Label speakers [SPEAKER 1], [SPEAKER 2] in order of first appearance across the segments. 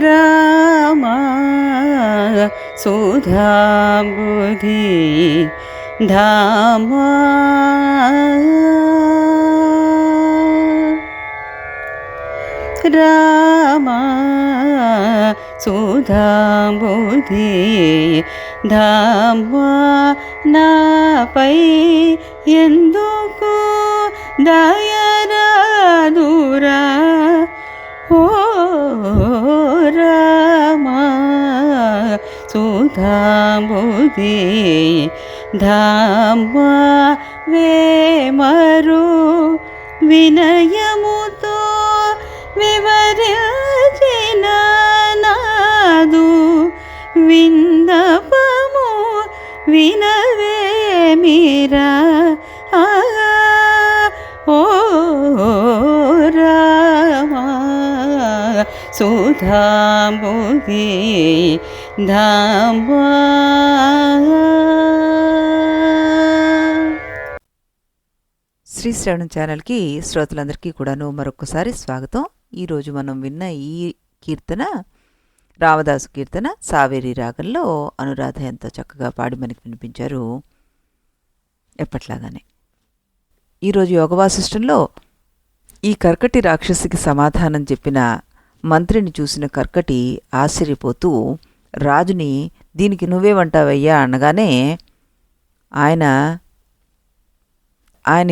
[SPEAKER 1] రామా సుధాంబుధి ధామా రామా సుధాంబుధి ధామా నాపై ఎందుకు దయరాదురా ఓ రామా సుధాంబుధి ధామా వేమరు వినయముతో వివరించిన నాదు విన్నపము వినవేమిరా ఓ రామా సుధాంబుధి ధామా.
[SPEAKER 2] శ్రీ శ్రవణం ఛానల్కి శ్రోతలందరికీ కూడాను మరొకసారి స్వాగతం. ఈరోజు మనం విన్న ఈ కీర్తన రామదాసు కీర్తన సావేరి రాగంలో అనురాధ ఎంతో చక్కగా పాడి మనకి వినిపించారు ఎప్పట్లాగానే. ఈరోజు యోగవాసిష్టంలో ఈ కర్కటి రాక్షసికి సమాధానం చెప్పిన మంత్రిని చూసిన కర్కటి ఆశ్చర్యపోతూ రాజుని దీనికి నువ్వేమంటావయ్యా అనగానే ఆయన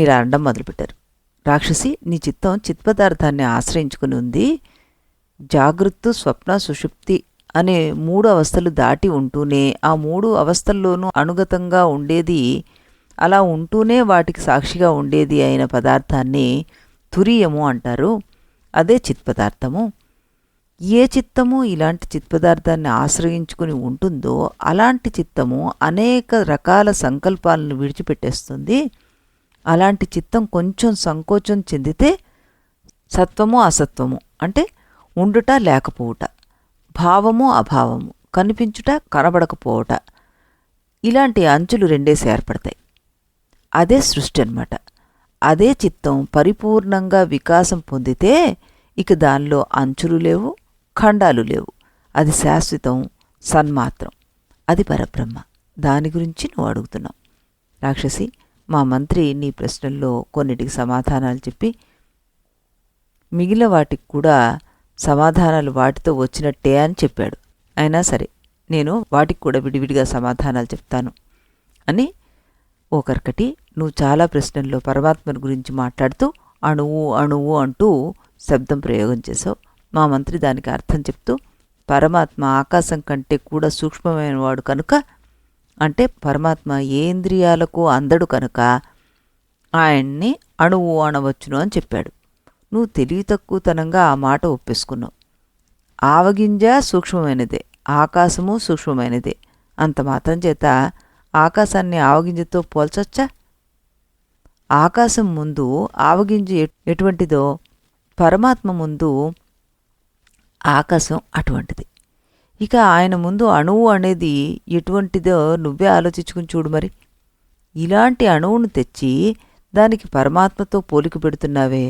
[SPEAKER 2] ఇలా అనడం మొదలుపెట్టారు. రాక్షసి, నీ చిత్తం చిత్పదార్థాన్ని ఆశ్రయించుకుని ఉంది. జాగృత్తు స్వప్న సుషుప్తి అనే 3 అవస్థలు దాటి ఉంటూనే ఆ 3 అవస్థల్లోనూ అనుగతంగా ఉండేది, అలా ఉంటూనే వాటికి సాక్షిగా ఉండేది అయిన పదార్థాన్ని తురీయము అంటారు. అదే చిత్పదార్థము. ఏ చిత్తము ఇలాంటి చిత్పదార్థాన్ని ఆశ్రయించుకుని ఉంటుందో అలాంటి చిత్తము అనేక రకాల సంకల్పాలను విడిచిపెట్టేస్తుంది. అలాంటి చిత్తం కొంచెం సంకోచం చెందితే సత్వము అసత్వము అంటే ఉండుట లేకపోవుట, భావము అభావము, కనిపించుట కనబడకపోవట, ఇలాంటి అంచులు 2 ఏర్పడతాయి. అదే సృష్టి అన్నమాట. అదే చిత్తం పరిపూర్ణంగా వికాసం పొందితే ఇక దానిలో అంచులు లేవు, ఖండాలు లేవు. అది శాశ్వతం, సన్మాత్రం. అది పరబ్రహ్మ. దాని గురించి నువ్వు అడుగుతున్నావు. రాక్షసి, మా మంత్రి నీ ప్రశ్నల్లో కొన్నిటికి సమాధానాలు చెప్పి మిగిలిన వాటికి కూడా సమాధానాలు వాటితో వచ్చినట్టే అని చెప్పాడు. అయినా సరే నేను వాటికి కూడా విడివిడిగా సమాధానాలు చెప్తాను అని. ఓ కర్కటి, నువ్వు చాలా ప్రశ్నల్లో పరమాత్మను గురించి మాట్లాడుతూ అణువు అణువు అంటూ శబ్దం ప్రయోగం చేసావు. మా మంత్రి దానికి అర్థం చెప్తూ పరమాత్మ ఆకాశం కంటే కూడా సూక్ష్మమైన వాడు కనుక, అంటే పరమాత్మ ఏ ఇంద్రియాలకు అందడు కనుక ఆయన్ని అణువు అనవచ్చును అని చెప్పాడు. నువ్వు తెలివి తక్కువతనంగా ఆ మాట ఒప్పేసుకున్నావు. ఆవగింజ సూక్ష్మమైనదే, ఆకాశము సూక్ష్మమైనదే. అంత మాత్రం చేత ఆకాశాన్ని ఆవగింజతో పోల్చొచ్చా? ఆకాశం ముందు ఆవగింజ ఎటువంటిదో పరమాత్మ ముందు ఆకాశం అటువంటిది. ఇక ఆయన ముందు అణువు అనేది ఎటువంటిదో నువ్వే ఆలోచించుకుని చూడు. మరి ఇలాంటి అణువును తెచ్చి దానికి పరమాత్మతో పోలిక పెడుతున్నావే,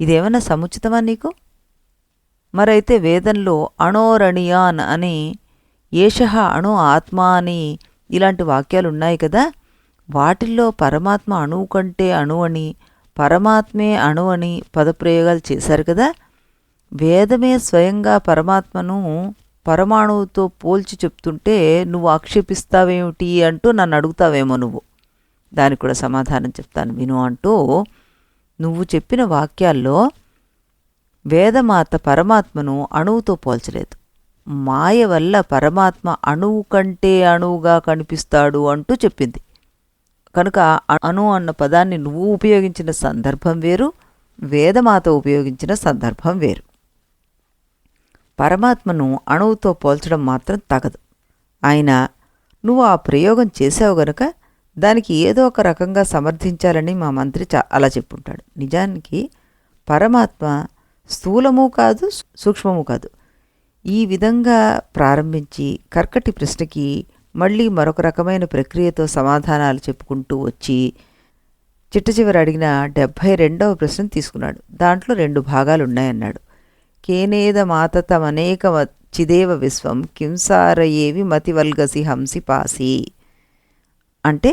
[SPEAKER 2] ఇదేమన్నా సముచితమా నీకు? మరైతే వేదంలో అణోరణియాన్ అని, ఏషః అణు ఆత్మ అని ఇలాంటి వాక్యాలున్నాయి కదా. వాటిల్లో పరమాత్మ అణువు కంటే అణువని, పరమాత్మే అణువని పదప్రయోగాలు చేశారు కదా. వేదమే స్వయంగా పరమాత్మను పరమాణువుతో పోల్చి చెప్తుంటే నువ్వు ఆక్షేపిస్తావేమిటి అంటూ నన్ను అడుగుతావేమో నువ్వు. దానికి కూడా సమాధానం చెప్తాను విను అంటూ, నువ్వు చెప్పిన వాక్యాల్లో వేదమాత పరమాత్మను అణువుతో పోల్చలేదు. మాయ వల్ల పరమాత్మ అణువు కంటే అణువుగా కనిపిస్తాడు అంటూ చెప్పింది. కనుక అణు అన్న పదాన్ని నువ్వు ఉపయోగించిన సందర్భం వేరు, వేదమాత ఉపయోగించిన సందర్భం వేరు. పరమాత్మను అణువుతో పోల్చడం మాత్రం తగదు. అయినా నువ్వు ఆ ప్రయోగం చేసావు గనుక దానికి ఏదో ఒక రకంగా సమర్థించాలని మా మంత్రి అలా చెప్పుంటాడు. నిజానికి పరమాత్మ స్థూలము కాదు, సూక్ష్మము కాదు. ఈ విధంగా ప్రారంభించి కర్కటి ప్రశ్నకి మళ్ళీ మరొక రకమైన ప్రక్రియతో సమాధానాలు చెప్పుకుంటూ వచ్చి చిట్ట చివరి అడిగిన 72వ ప్రశ్న తీసుకున్నాడు. దాంట్లో 2 భాగాలు ఉన్నాయన్నాడు. కేనేదమాతతమనేక చిదేవ విశ్వం కింసారయేవి మతివల్గసి హంసి పాసి. అంటే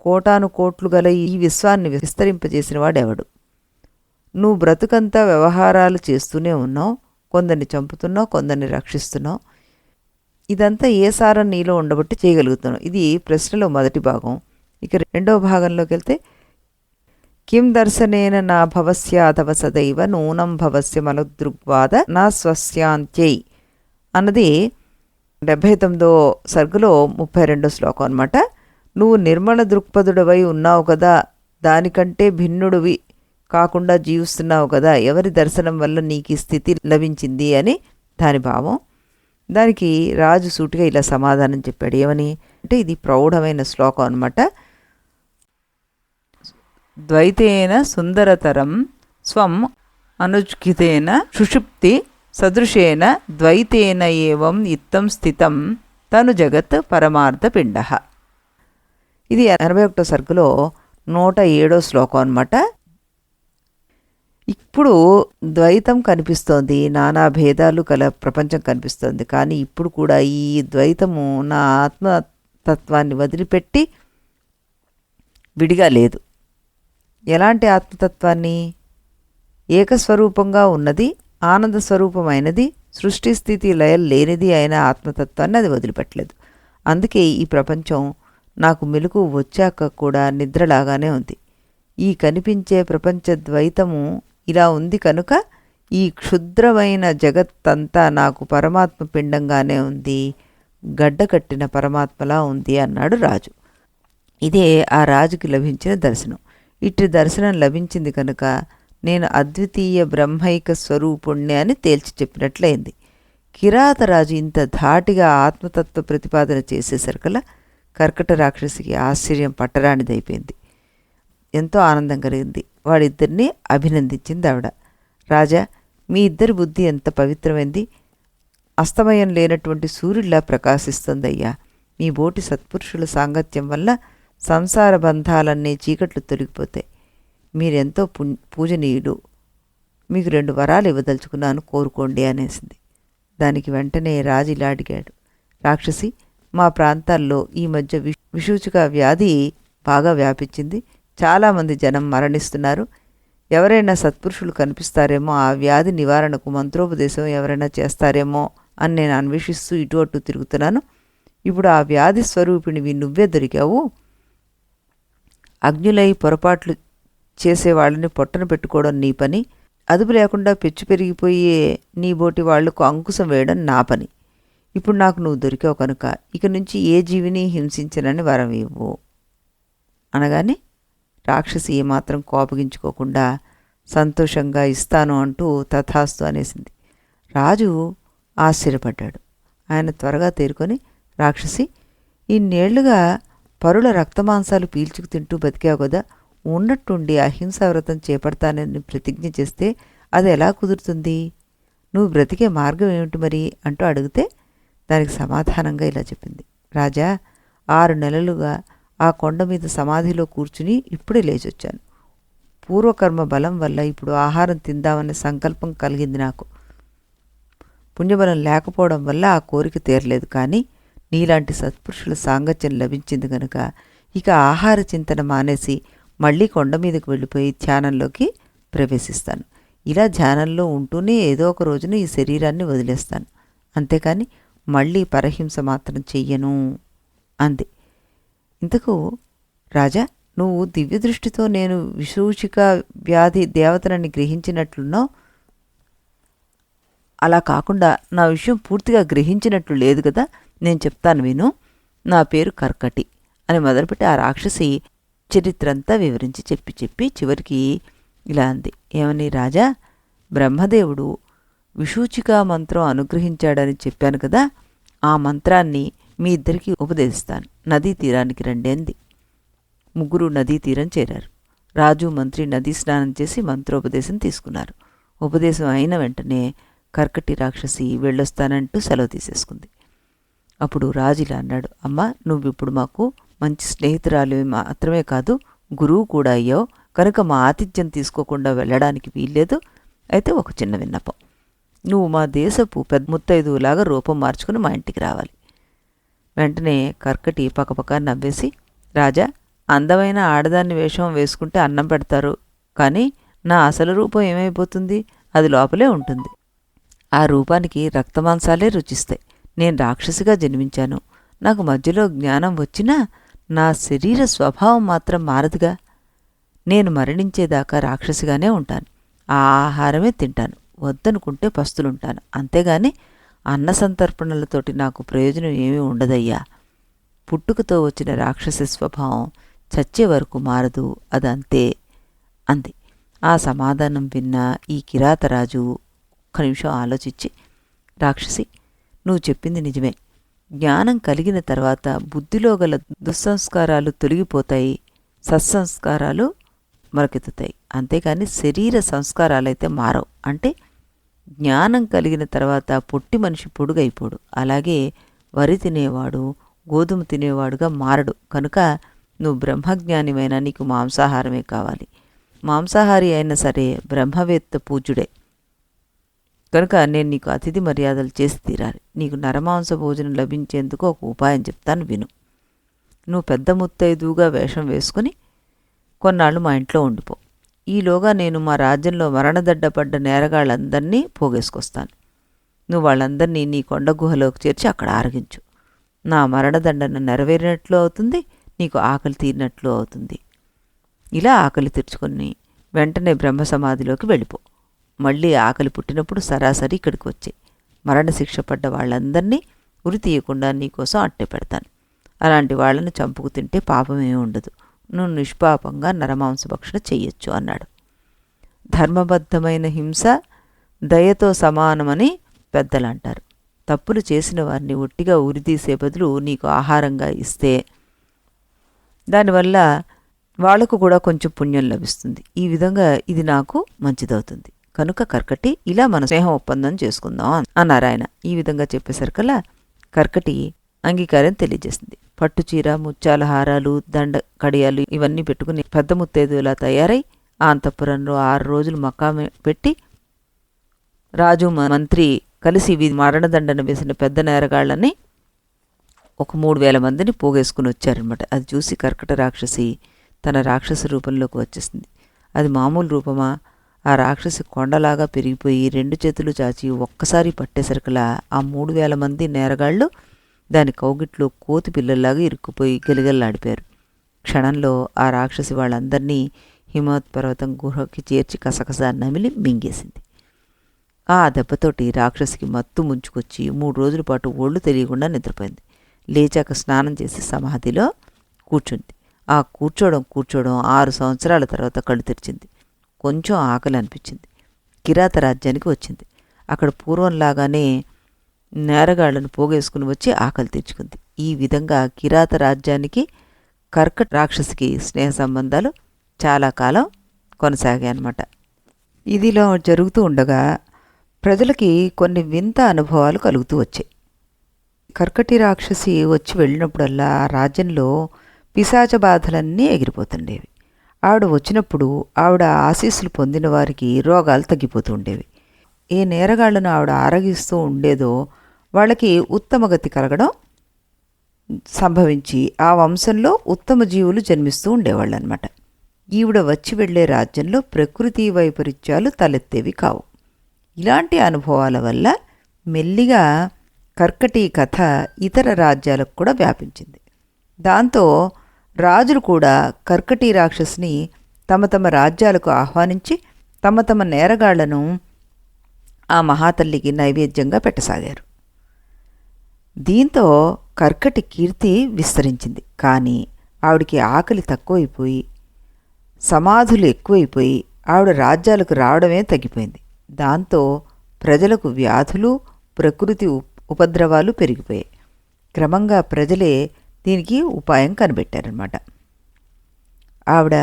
[SPEAKER 2] కోటాను కోట్లు గల ఈ విశ్వాన్ని విస్తరింపజేసిన వాడెవడు? నువ్వు బ్రతుకంతా వ్యవహారాలు చేస్తూనే ఉన్నావు, కొందరిని చంపుతున్నావు, కొందరిని రక్షిస్తున్నావు. ఇదంతా ఏ సారం నీలో ఉండబట్టి చేయగలుగుతున్నావు. ఇది ప్రశ్నలో మొదటి భాగం. ఇక రెండవ భాగంలోకి వెళ్తే, కిం దర్శనేన నా భవస్య అథవ సదైవ నూనం భవస్య మనోదృగ్వాద నా స్వస్యాంత్యై అన్నది 79వ సర్గలో 32వ శ్లోకం అన్నమాట. నువ్వు నిర్మల దృక్పథుడవై ఉన్నావు కదా, దానికంటే భిన్నుడివి కాకుండా జీవిస్తున్నావు కదా, ఎవరి దర్శనం వల్ల నీకు ఈ స్థితి లభించింది అని దాని భావం. దానికి రాజు సూటిగా ఇలా సమాధానం చెప్పాడు. ఏమని అంటే, ఇది ప్రౌఢమైన శ్లోకం అన్నమాట. ద్వైతేన సుందరతరం స్వం అనుజ్ఞితేన సుషుప్తి సదృశేన ద్వైతేన ఏవం ఇత్తం స్థితం తను జగత్ పరమార్థపిండ. ఇది 81వ సర్గలో 107వ శ్లోకం అన్నమాట. ఇప్పుడు ద్వైతం కనిపిస్తోంది, నానా భేదాలు కల ప్రపంచం కనిపిస్తోంది. కానీ ఇప్పుడు కూడా ఈ ద్వైతము నా ఆత్మతత్వాన్ని వదిలిపెట్టి విడిగా లేదు. ఎలాంటి ఆత్మతత్వాన్ని? ఏకస్వరూపంగా ఉన్నది, ఆనంద స్వరూపమైనది, సృష్టి స్థితి లయం లేనిది అయిన ఆత్మతత్వాన్ని అది వదిలిపెట్టలేదు. అందుకే ఈ ప్రపంచం నాకు మెలకు వచ్చాక కూడా నిద్రలాగానే ఉంది. ఈ కనిపించే ప్రపంచ ద్వైతము ఇలా ఉంది కనుక ఈ క్షుద్రమైన జగత్తంతా నాకు పరమాత్మ పిండంగానే ఉంది, గడ్డకట్టిన పరమాత్మలా ఉంది అన్నాడు రాజు. ఇదే ఆ రాజుకి లభించిన దర్శనం. ఇట్టి దర్శనం లభించింది కనుక నేను అద్వితీయ బ్రహ్మైక స్వరూపుణ్ణి అని తేల్చి చెప్పినట్లయింది. కిరాతరాజు ఇంత ధాటిగా ఆత్మతత్వ ప్రతిపాదన చేసేసరికల్లా కర్కట రాక్షసికి ఆశ్చర్యం పట్టరానిదైపోయింది. ఎంతో ఆనందం కలిగింది. వాడిద్దరినీ అభినందించింది ఆవిడ. రాజా, మీ ఇద్దరి బుద్ధి ఎంత పవిత్రమైంది, అస్తమయం లేనటువంటి సూర్యుడిలా ప్రకాశిస్తుందయ్యా. మీ బోటి సత్పురుషుల సాంగత్యం వల్ల సంసార బంధాలన్నీ చీకట్లు తొలగిపోతాయి. మీరెంతో పూజనీయుడు. మీకు 2 వరాలు ఇవ్వదలుచుకున్నాను, కోరుకోండి అనేసింది. దానికి వెంటనే రాజు ఇలా అడిగాడు. రాక్షసి, మా ప్రాంతాల్లో ఈ మధ్య విషూచిక వ్యాధి బాగా వ్యాపించింది. చాలామంది జనం మరణిస్తున్నారు. ఎవరైనా సత్పురుషులు కనిపిస్తారేమో, ఆ వ్యాధి నివారణకు మంత్రోపదేశం ఎవరైనా చేస్తారేమో అని నేను అన్వేషిస్తూ ఇటు అటు తిరుగుతున్నాను. ఇప్పుడు ఆ వ్యాధి స్వరూపిణివి నువ్వే దొరికావు. అగ్నులై పొరపాట్లు చేసేవాళ్ళని పొట్టన పెట్టుకోవడం నీ పని, అదుపు లేకుండా పెచ్చు పెరిగిపోయే నీ బోటి వాళ్లకు అంకుశం వేయడం నా పని. ఇప్పుడు నాకు నువ్వు దొరికావు కనుక ఇక నుంచి ఏ జీవిని హింసించనని వరం ఇవ్వు అనగానే రాక్షసి ఏమాత్రం కోపగించుకోకుండా సంతోషంగా ఇస్తాను అంటూ తథాస్తు అనేసింది. రాజు ఆశ్చర్యపడ్డాడు. ఆయన త్వరగా తేరుకొని, రాక్షసి, ఇన్నేళ్లుగా పరుల రక్తమాంసాలు పీల్చుకు తింటూ బతికావు కదా, ఉన్నట్టుండి అహింసా వ్రతం చేపడతానని ప్రతిజ్ఞ చేస్తే అది ఎలా కుదురుతుంది? నువ్వు బ్రతికే మార్గం ఏమిటి మరి అంటూ అడిగితే దానికి సమాధానంగా ఇలా చెప్పింది. రాజా, 6 నెలలుగా ఆ కొండ మీద సమాధిలో కూర్చుని ఇప్పుడే లేచొచ్చాను. పూర్వకర్మ బలం వల్ల ఇప్పుడు ఆహారం తిందామనే సంకల్పం కలిగింది నాకు. పుణ్యబలం లేకపోవడం వల్ల ఆ కోరిక తీరలేదు. కానీ నీలాంటి సత్పురుషుల సాంగత్యం లభించింది కనుక ఇక ఆహార చింతన మానేసి మళ్ళీ కొండ మీదకు వెళ్ళిపోయి ధ్యానంలోకి ప్రవేశిస్తాను. ఇలా ధ్యానంలో ఉంటూనే ఏదో ఒక రోజున ఈ శరీరాన్ని వదిలేస్తాను. అంతేకాని మళ్ళీ పరహింస మాత్రం చెయ్యను అంది. ఇంతకు రాజా, నువ్వు దివ్య దృష్టితో నేను విషూచిక వ్యాధి దేవతనని గ్రహించినట్లున్నావు. అలా కాకుండా నా విషయం పూర్తిగా గ్రహించినట్లు లేదు కదా. నేను చెప్తాను విను. నా పేరు కర్కటి అని మొదలుపెట్టి ఆ రాక్షసి చరిత్రంతా వివరించి చెప్పి చివరికి ఇలా అంది. ఏమని? రాజా, బ్రహ్మదేవుడు విషూచికా మంత్రం అనుగ్రహించాడని చెప్పాను కదా, ఆ మంత్రాన్ని మీ ఇద్దరికీ ఉపదేశిస్తాను. నదీ తీరానికి రండి అంది. 3 నదీ తీరం చేరారు. రాజు మంత్రి నదీ స్నానం చేసి మంత్రోపదేశం తీసుకున్నారు. ఉపదేశం అయిన వెంటనే కర్కటి రాక్షసి వెళ్ళొస్తానంటూ సెలవు తీసేసుకుంది. అప్పుడు రాజు ఇలా అన్నాడు. అమ్మ, నువ్విప్పుడు మాకు మంచి స్నేహితురాలు మాత్రమే కాదు, గురువు కూడా అయ్యావు కనుక మా ఆతిథ్యం తీసుకోకుండా వెళ్ళడానికి వీల్లేదు. అయితే ఒక చిన్న విన్నపం. నువ్వు మా దేశపు పెద్ద ముత్తైదువులాగా రూపం మార్చుకుని మా ఇంటికి రావాలి. వెంటనే కర్కటి పకపక నవ్వేసి, రాజా, అందమైన ఆడదాన్ని వేషం వేసుకుంటే అన్నం పెడతారు, కానీ నా అసలు రూపం ఏమైపోతుంది? అది లోపలే ఉంటుంది. ఆ రూపానికి రక్తమాంసాలే రుచిస్తాయి. నేను రాక్షసిగా జన్మించాను. నాకు మధ్యలో జ్ఞానం వచ్చినా నా శరీర స్వభావం మాత్రం మారదుగా. నేను మరణించేదాకా రాక్షసిగానే ఉంటాను. ఆ ఆహారమే తింటాను. వద్దనుకుంటే పస్తులుంటాను. అంతేగాని అన్న సంతర్పణలతోటి నాకు ప్రయోజనం ఏమీ ఉండదయ్యా. పుట్టుకతో వచ్చిన రాక్షసి స్వభావం చచ్చే వరకు మారదు, అదంతే అంది. ఆ సమాధానం విన్న ఈ కిరాతరాజు ఒక్క నిమిషం ఆలోచించి, రాక్షసి, నువ్వు చెప్పింది నిజమే. జ్ఞానం కలిగిన తర్వాత బుద్ధిలో గల దుస్సంస్కారాలు తొలగిపోతాయి, సత్సంస్కారాలు మొలకెత్తుతాయి. అంతేకాని శరీర సంస్కారాలైతే మారవు. అంటే జ్ఞానం కలిగిన తర్వాత పొట్టి మనిషి పొడుగైపోడు. అలాగే వరి తినేవాడు గోధుమ తినేవాడుగా మారడు. కనుక నువ్వు బ్రహ్మజ్ఞానివైనా నీకు మాంసాహారమే కావాలి. మాంసాహారి అయినా సరే బ్రహ్మవేత్త పూజ్యుడే. కనుక నేను నీకు అతిథి మర్యాదలు చేసి తీరాలి. నీకు నరమాంస భోజనం లభించేందుకు ఒక ఉపాయం చెప్తాను, విను. నువ్వు పెద్ద ముత్తైదువుగా వేషం వేసుకుని కొన్నాళ్ళు మా ఇంట్లో ఉండిపో. ఈలోగా నేను మా రాజ్యంలో మరణదడ్డపడ్డ నేరగాళ్ళందరినీ పోగేసుకొస్తాను. నువ్వు వాళ్ళందరినీ నీ కొండ గుహలోకి చేర్చి అక్కడ ఆరగించు. నా మరణదండన నెరవేరినట్లు అవుతుంది, నీకు ఆకలి తీరినట్లు అవుతుంది. ఇలా ఆకలి తీర్చుకొని వెంటనే బ్రహ్మసమాధిలోకి వెళ్ళిపో. మళ్ళీ ఆకలి పుట్టినప్పుడు సరాసరి ఇక్కడికి వచ్చే. మరణశిక్ష పడ్డ వాళ్ళందరినీ ఉరి తీయకుండా నీకోసం అట్టే పెడతాను. అలాంటి వాళ్ళని చంపుకు తింటే పాపమేమీ ఉండదు. నువ్వు నిష్పాపంగా నరమాంసభక్షణ చెయ్యొచ్చు అన్నాడు. ధర్మబద్ధమైన హింస దయతో సమానమని పెద్దలంటారు. తప్పులు చేసిన వారిని ఒట్టిగా ఉరితీసే బదులు నీకు ఆహారంగా ఇస్తే దానివల్ల వాళ్లకు కూడా కొంచెం పుణ్యం లభిస్తుంది. ఈ విధంగా ఇది నాకు మంచిదవుతుంది. కనుక కర్కటి, ఇలా మన స్నేహం ఒప్పందం చేసుకుందాం అన్నారు ఆయన. ఈ విధంగా చెప్పేసరికల్లా కర్కటి అంగీకారం తెలియజేసింది. పట్టుచీర, ముత్యాల హారాలు, దండ కడియాలు ఇవన్నీ పెట్టుకుని పెద్ద ముత్తైదులా తయారై ఆ అంతఃపురంలో 6 రోజులు మకాం పెట్టి రాజు మంత్రి కలిసి మరణదండన వేసిన పెద్ద నేరగాళ్ళని ఒక 3000 మందిని పోగేసుకుని వచ్చారనమాట. అది చూసి కర్కట రాక్షసి తన రాక్షస రూపంలోకి వచ్చేసింది. అది మామూలు రూపమా? ఆ రాక్షసి కొండలాగా పెరిగిపోయి 2 చేతులు చాచి ఒక్కసారి పట్టేసరికలా ఆ 3000 మంది నేరగాళ్ళు దాని కౌగిట్లో కోతి పిల్లల్లాగా ఇరుక్కుపోయి గెలిగల్లాడిపోయారు. క్షణంలో ఆ రాక్షసి వాళ్ళందరినీ హిమవత్ పర్వతం గుహకి చేర్చి కసకస నమిలి మింగేసింది. ఆ దెబ్బతోటి రాక్షసికి మత్తు ముంచుకొచ్చి 3 రోజుల పాటు ఒళ్ళు తెలియకుండా నిద్రపోయింది. లేచాక స్నానం చేసి సమాధిలో కూర్చుంది. ఆ కూర్చోవడం 6 సంవత్సరాల తర్వాత కళ్ళు తెరిచింది. కొంచెం ఆకలి అనిపించింది. కిరాత రాజ్యానికి వచ్చింది. అక్కడ పూర్వంలాగానే నేరగాళ్లను పోగేసుకుని వచ్చి ఆకలి తీర్చుకుంది. ఈ విధంగా కిరాత రాజ్యానికి కర్కట రాక్షసికి స్నేహ సంబంధాలు చాలా కాలం కొనసాగాయి అన్నమాట. ఇదిలో జరుగుతూ ఉండగా ప్రజలకి కొన్ని వింత అనుభవాలు కలుగుతూ వచ్చాయి. కర్కటి రాక్షసి వచ్చి వెళ్ళినప్పుడల్లా ఆ రాజ్యంలో పిశాచ బాధలన్నీ ఎగిరిపోతుండేవి. ఆవిడ వచ్చినప్పుడు ఆవిడ ఆశీస్సులు పొందిన వారికి రోగాలు తగ్గిపోతూ ఉండేవి. ఏ నేరగాళ్లను ఆవిడ ఆరగిస్తూ ఉండేదో వాళ్ళకి ఉత్తమగతి కలగడం సంభవించి ఆ వంశంలో ఉత్తమ జీవులు జన్మిస్తూ ఉండేవాళ్ళు అనమాట. ఈవిడ వచ్చి వెళ్లే రాజ్యంలో ప్రకృతి వైపరీత్యాలు తలెత్తేవి కావు. ఇలాంటి అనుభవాల వల్ల మెల్లిగా కర్కటి కథ ఇతర రాజ్యాలకు కూడా వ్యాపించింది. దాంతో రాజులు కూడా కర్కటి రాక్షసిని తమ తమ రాజ్యాలకు ఆహ్వానించి తమ తమ నేరగాళ్లను ఆ మహాతల్లికి నైవేద్యంగా పెట్టసాగారు. దీంతో కర్కటి కీర్తి విస్తరించింది. కానీ ఆవిడికి ఆకలి తక్కువైపోయి సమాధులు ఎక్కువైపోయి ఆవిడ రాజ్యాలకు రావడమే తగ్గిపోయింది. దాంతో ప్రజలకు వ్యాధులు, ప్రకృతి ఉపద్రవాలు పెరిగిపోయాయి. క్రమంగా ప్రజలే దీనికి ఉపాయం కనిపెట్టారన్నమాట. ఆవిడ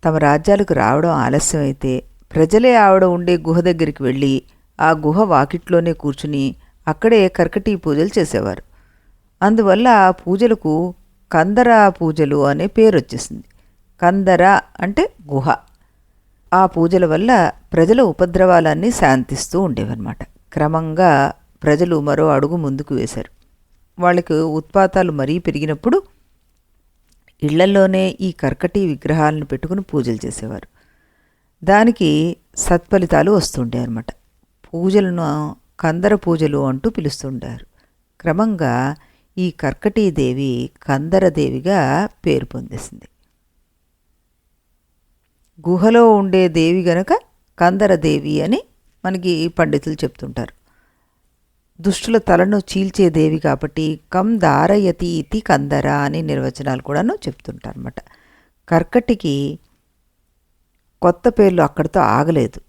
[SPEAKER 2] తమ రాజ్యాలకు రావడం ఆలస్యమైతే ప్రజలే ఆవిడ ఉండే గుహ దగ్గరికి వెళ్ళి ఆ గుహ వాకిట్లోనే కూర్చుని అక్కడే కర్కటి పూజలు చేసేవారు. అందువల్ల ఆ పూజలకు కందర పూజలు అనే పేరు వచ్చేసింది. కందర అంటే గుహ. ఆ పూజల వల్ల ప్రజల ఉపద్రవాలన్నీ శాంతిస్తూ ఉండేవన్నమాట. క్రమంగా ప్రజలు మరో అడుగు ముందుకు వేశారు. వాళ్ళకు ఉత్పాతాలు మరీ పెరిగినప్పుడు ఇళ్లల్లోనే ఈ కర్కటి విగ్రహాలను పెట్టుకుని పూజలు చేసేవారు. దానికి సత్ఫలితాలు వస్తుండే అన్నమాట. పూజలను కందర పూజలు అంటూ పిలుస్తుండారు. క్రమంగా ఈ కర్కటీదేవి కందరదేవిగా పేరు పొందేసింది. గుహలో ఉండే దేవి గనక కందరదేవి అని మనకి పండితులు చెప్తుంటారు. దుష్టుల తలను చీల్చే దేవి కాబట్టి కం దారయతి ఇతి కందర అని నిర్వచనాలు కూడాను చెప్తుంటారు అన్నమాట. కర్కటికి కొత్త పేర్లు అక్కడితో ఆగలేదు.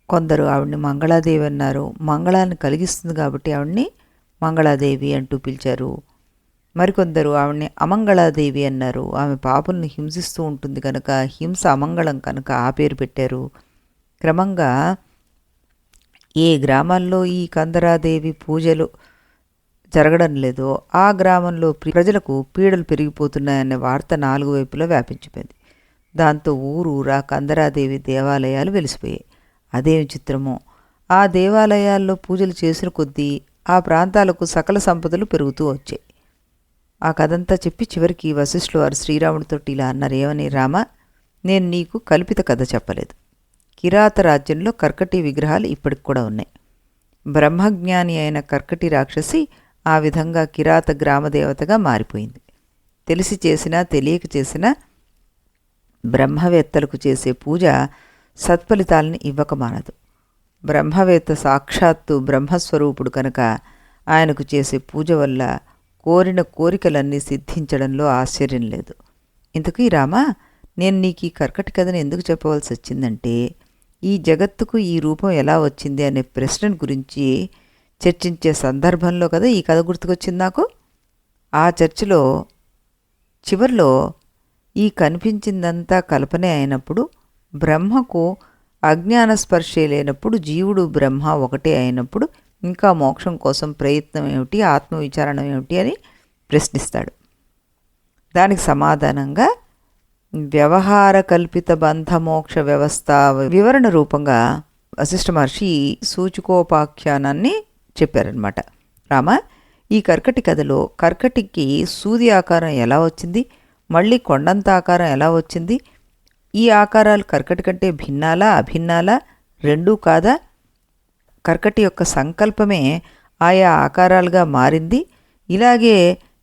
[SPEAKER 2] కొందరు ఆవిడ్ని మంగళాదేవి అన్నారు. మంగళాన్ని కలిగిస్తుంది కాబట్టి ఆవిడ్ని మంగళాదేవి అంటూ పిలిచారు. మరికొందరు ఆవిడ్ని అమంగళాదేవి అన్నారు. ఆమె పాపుల్ని హింసిస్తూ ఉంటుంది కనుక హింస అమంగళం కనుక ఆ పేరు పెట్టారు. క్రమంగా ఏ గ్రామాల్లో ఈ కందరాదేవి పూజలు జరగడం లేదో ఆ గ్రామంలో ప్రజలకు పీడలు పెరిగిపోతున్నాయనే వార్త 4 వైపులా వ్యాపించిపోయింది. దాంతో ఊరూరా కందరాదేవి దేవాలయాలు వెలిసిపోయాయి. అదేమి చిత్రమో, ఆ దేవాలయాల్లో పూజలు చేసిన కొద్దీ ఆ ప్రాంతాలకు సకల సంపదలు పెరుగుతూ వచ్చాయి. ఆ కథంతా చెప్పి చివరికి వశిష్ఠులు వారు శ్రీరాముడితో ఇలా అన్నారు. ఏమని? రామ, నేను నీకు కల్పిత కథ చెప్పలేదు. కిరాత రాజ్యంలో కర్కటి విగ్రహాలు ఇప్పటికి కూడా ఉన్నాయి. బ్రహ్మజ్ఞాని అయిన కర్కటి రాక్షసి ఆ విధంగా కిరాత గ్రామదేవతగా మారిపోయింది. తెలిసి చేసినా తెలియక చేసినా బ్రహ్మవేత్తలకు చేసే పూజ సత్ఫలితాలను ఇవ్వక మానదు. బ్రహ్మవేత్త సాక్షాత్తు బ్రహ్మస్వరూపుడు కనుక ఆయనకు చేసే పూజ వల్ల కోరిన కోరికలన్నీ సిద్ధించడంలో ఆశ్చర్యం లేదు. ఇంతకీ రామా, నేను నీకు ఈ కర్కటి కథను ఎందుకు చెప్పవలసి వచ్చిందంటే, ఈ జగత్తుకు ఈ రూపం ఎలా వచ్చింది అనే ప్రశ్న గురించి చర్చించే సందర్భంలో కదా ఈ కథ గుర్తుకొచ్చింది నాకు. ఆ చర్చలో చివరిలో ఈ కనిపించిందంతా కల్పనే అయినప్పుడు, బ్రహ్మకు అజ్ఞాన స్పర్శే లేనప్పుడు, జీవుడు బ్రహ్మ ఒకటే అయినప్పుడు ఇంకా మోక్షం కోసం ప్రయత్నం ఏమిటి, ఆత్మవిచారణ ఏమిటి అని ప్రశ్నిస్తాడు. దానికి సమాధానంగా వ్యవహార కల్పిత బంధ మోక్ష వ్యవస్థ వివరణ రూపంగా వశిష్ఠ మహర్షి సూచుకోపాఖ్యానాన్ని చెప్పారనమాట. రామ, ఈ కర్కటి కథలో కర్కటికి సూది ఆకారం ఎలా వచ్చింది, మళ్ళీ కొండంత ఆకారం ఎలా వచ్చింది, ఈ ఆకారాలు కర్కటి కంటే భిన్నాలా అభిన్నాలా, రెండూ కాదా, కర్కటి యొక్క సంకల్పమే ఆయా ఆకారాలుగా మారింది, ఇలాగే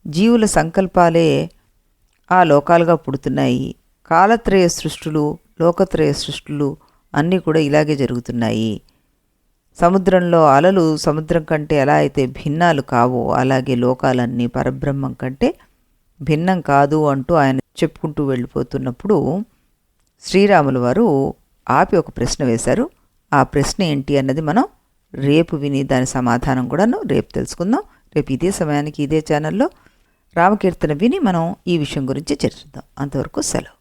[SPEAKER 2] జీవుల సంకల్పాలే ఆ లోకాలుగా పుడుతున్నాయి, కాలత్రయ సృష్టులు లోకత్రయ సృష్టులు అన్నీ కూడా ఇలాగే జరుగుతున్నాయి, సముద్రంలో అలలు సముద్రం కంటే ఎలా అయితే భిన్నాలు కావో అలాగే లోకాలన్నీ పరబ్రహ్మం కంటే భిన్నం కాదు అంటూ ఆయన చెప్పుకుంటూ వెళ్ళిపోతున్నప్పుడు శ్రీరాములు వారు ఆపి ఒక ప్రశ్న వేశారు. ఆ ప్రశ్న ఏంటి అన్నది మనం రేపు విని దాని సమాధానం కూడాను రేపు తెలుసుకుందాం. రేపు ఇదే సమయానికి ఇదే ఛానల్లో రామకీర్తన విని మనం ఈ విషయం గురించి చర్చిద్దాం. అంతవరకు సెలవు.